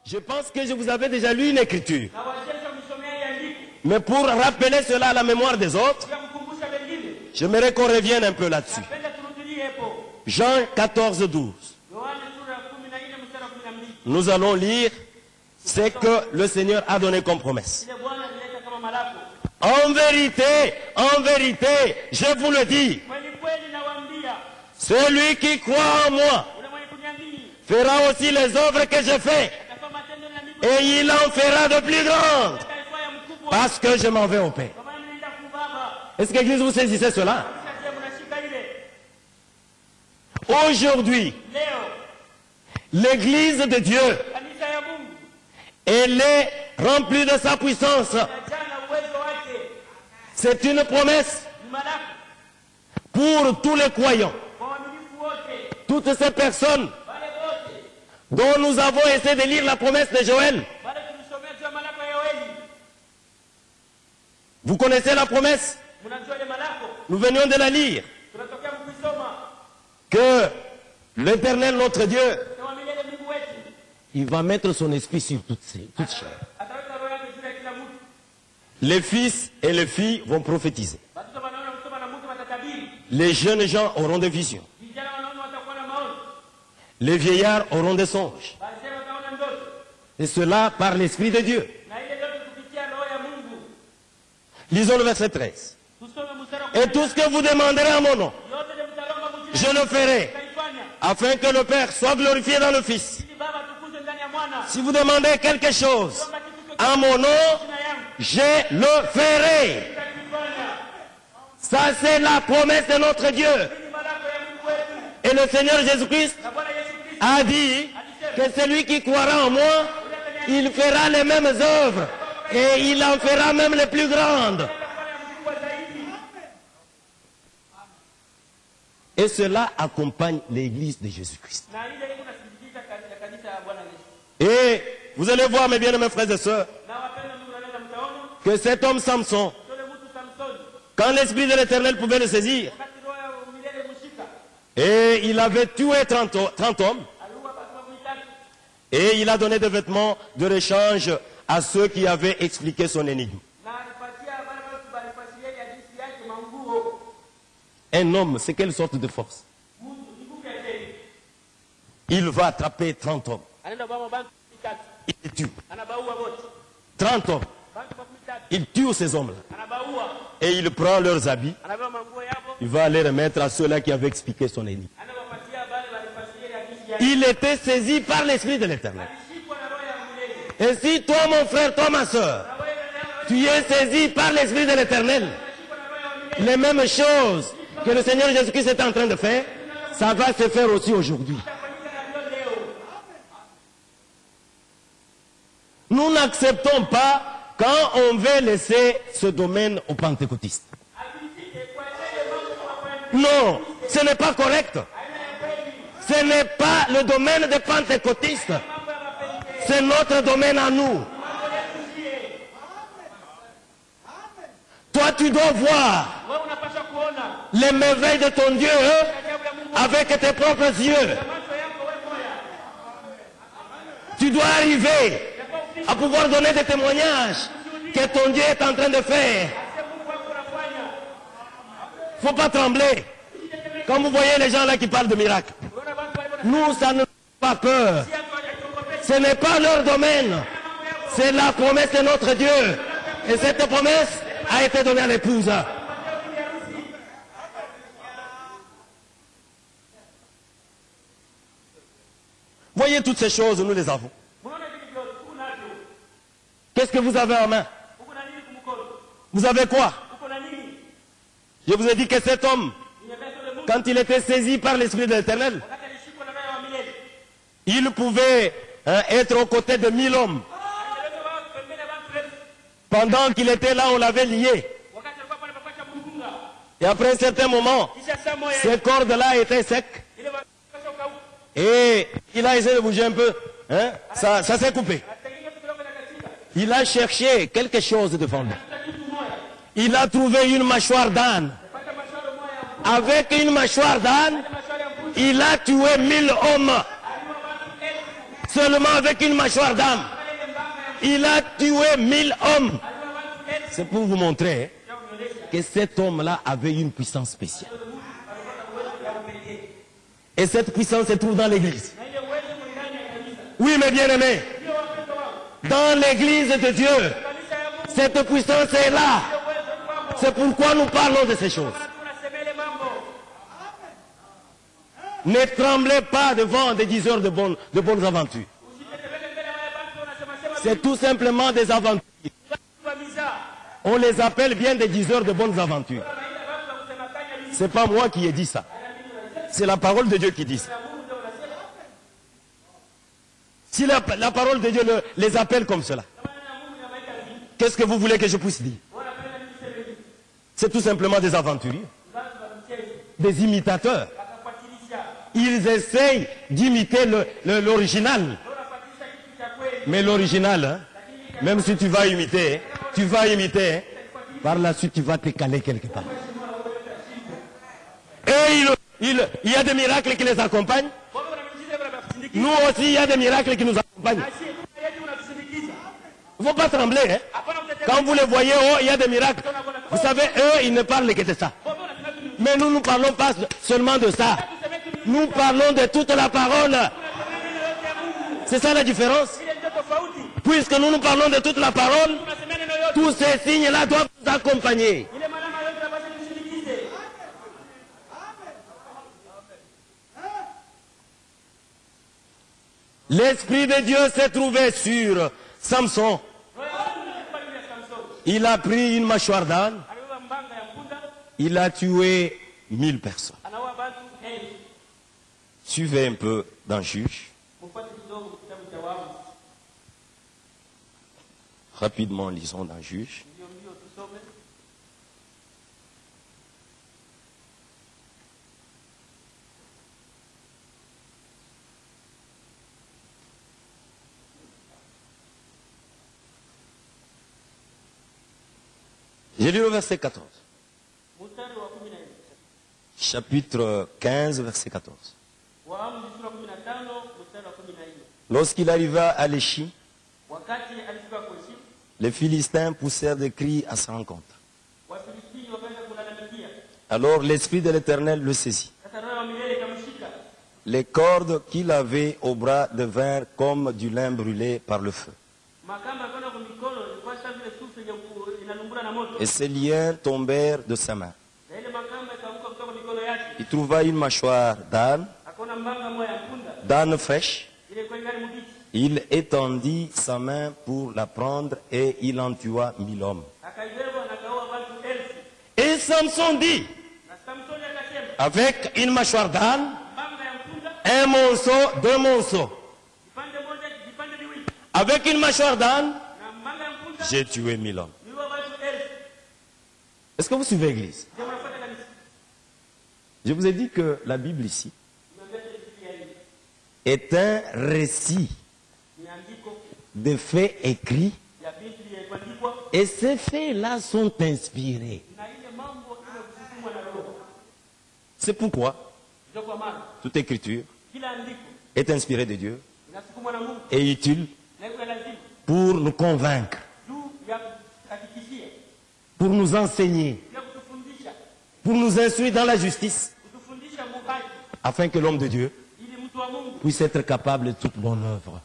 Je pense que je vous avais déjà lu une écriture. Mais pour rappeler cela à la mémoire des autres, j'aimerais qu'on revienne un peu là-dessus. Jean 14, 12. Nous allons lire ce que le Seigneur a donné comme promesse. En vérité, je vous le dis, celui qui croit en moi fera aussi les œuvres que je fais, et il en fera de plus grandes, parce que je m'en vais au Père. Est-ce que l'Église, vous saisissez cela? Aujourd'hui, l'Église de Dieu, elle est remplie de sa puissance. C'est une promesse pour tous les croyants. Toutes ces personnes dont nous avons essayé de lire la promesse de Joël. Vous connaissez la promesse? Nous venions de la lire. Que l'Éternel, notre Dieu, il va mettre son esprit sur toutes choses. Les fils et les filles vont prophétiser. Les jeunes gens auront des visions. Les vieillards auront des songes. Et cela par l'Esprit de Dieu. Lisons le verset 13. Et tout ce que vous demanderez en mon nom, je le ferai, afin que le Père soit glorifié dans le Fils. Si vous demandez quelque chose en mon nom, je le ferai. Ça, c'est la promesse de notre Dieu. Et le Seigneur Jésus-Christ a dit que celui qui croira en moi, il fera les mêmes œuvres. Et il en fera même les plus grandes. Et cela accompagne l'Église de Jésus-Christ. Et vous allez voir, mes bien-aimés frères et sœurs, que cet homme Samson, quand l'Esprit de l'Éternel pouvait le saisir, et il avait tué 30 hommes, et il a donné des vêtements de rechange à ceux qui avaient expliqué son énigme. Un homme, c'est quelle sorte de force? Il va attraper 30 hommes. Il les tue. 30 hommes. Il tue ces hommes-là. Et il prend leurs habits. Il va les remettre à ceux-là qui avaient expliqué son énigme. Il était saisi par l'Esprit de l'Éternel. Et si toi, mon frère, toi, ma soeur, tu es saisi par l'Esprit de l'Éternel, les mêmes choses que le Seigneur Jésus-Christ est en train de faire, ça va se faire aussi aujourd'hui. Nous n'acceptons pas quand on veut laisser ce domaine aux pentecôtistes. Non, ce n'est pas correct. Ce n'est pas le domaine des pentecôtistes. C'est notre domaine à nous. Toi, tu dois voir les merveilles de ton Dieu avec tes propres yeux. Tu dois arriver à pouvoir donner des témoignages que ton Dieu est en train de faire. Il ne faut pas trembler. Quand vous voyez les gens là qui parlent de miracles, nous, ça ne nous fait pas peur. Ce n'est pas leur domaine. C'est la promesse de notre Dieu. Et cette promesse a été donnée à l'épouse. Voyez toutes ces choses, nous les avons. Qu'est-ce que vous avez en main? Vous avez quoi? Je vous ai dit que cet homme, quand il était saisi par l'Esprit de l'Éternel, il pouvait être aux côtés de 1000 hommes. Pendant qu'il était là, on l'avait lié. Et après un certain moment, ces cordes-là étaient secs. Et il a essayé de bouger un peu. Hein? Ça s'est coupé. Il a cherché quelque chose devant lui. Il a trouvé une mâchoire d'âne. Avec une mâchoire d'âne, il a tué 1000 hommes. Seulement avec une mâchoire d'âme. Il a tué 1000 hommes. C'est pour vous montrer que cet homme-là avait une puissance spéciale. Et cette puissance se trouve dans l'église. Oui, mes bien-aimés. Dans l'église de Dieu, cette puissance est là. C'est pourquoi nous parlons de ces choses. Ne tremblez pas devant des diseurs de bonnes aventures. C'est tout simplement des aventures. On les appelle bien des diseurs de bonnes aventures. Ce n'est pas moi qui ai dit ça. C'est la parole de Dieu qui dit ça. Si la parole de Dieu les appelle comme cela, qu'est-ce que vous voulez que je puisse dire? C'est tout simplement des aventuriers, des imitateurs. Ils essayent d'imiter l'original. Mais l'original, hein, même si tu vas imiter, par la suite tu vas te caler quelque part. Et il y a des miracles qui les accompagnent. Nous aussi, il y a des miracles qui nous accompagnent. Il ne faut pas trembler. Hein. Quand vous les voyez, oh, il y a des miracles. Vous savez, eux, ils ne parlent que de ça. Mais nous ne parlons pas seulement de ça. Nous parlons de toute la parole. C'est ça la différence. Puisque nous parlons de toute la parole, tous ces signes-là doivent nous accompagner. L'Esprit de Dieu s'est trouvé sur Samson. Il a pris une mâchoire d'âne. Il a tué 1000 personnes. Suivez un peu dans Juge. Rapidement, lisons dans Juge. J'ai lu le verset 14. Chapitre 15, verset 14. Lorsqu'il arriva à l'Échi, les Philistins poussèrent des cris à sa rencontre. Alors l'Esprit de l'Éternel le saisit. Les cordes qu'il avait au bras devinrent comme du lin brûlé par le feu. Et ses liens tombèrent de sa main. Il trouva une mâchoire d'âne fraîche. Il étendit sa main pour la prendre et il en tua 1000 hommes. Et Samson dit, avec une mâchoire d'âne, un monceau, 2 monceaux. Avec une mâchoire d'âne, j'ai tué 1000 hommes. Est-ce que vous suivez l'église? Je vous ai dit que la Bible ici est un récit de faits écrits. Et ces faits-là sont inspirés. C'est pourquoi toute écriture est inspirée de Dieu et utile pour nous convaincre, pour nous enseigner, pour nous instruire dans la justice, afin que l'homme de Dieu puisse être capable de toute bonne œuvre.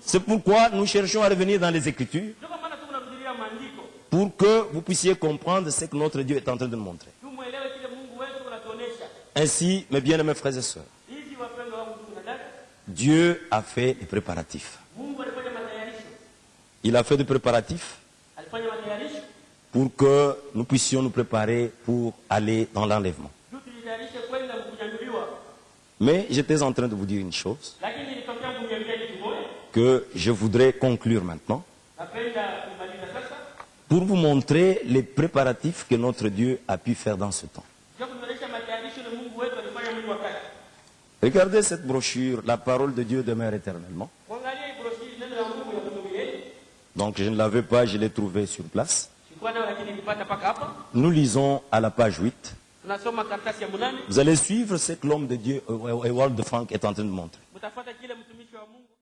C'est pourquoi nous cherchons à revenir dans les Écritures pour que vous puissiez comprendre ce que notre Dieu est en train de nous montrer. Ainsi, mes bien-aimés frères et sœurs, Dieu a fait des préparatifs. Il a fait des préparatifs pour que nous puissions nous préparer pour aller dans l'enlèvement. Mais j'étais en train de vous dire une chose que je voudrais conclure maintenant pour vous montrer les préparatifs que notre Dieu a pu faire dans ce temps. Regardez cette brochure, la parole de Dieu demeure éternellement. Donc je ne l'avais pas, je l'ai trouvée sur place. Nous lisons à la page 8. Vous allez suivre ce que l'homme de Dieu, Ewald de Frank, est en train de montrer.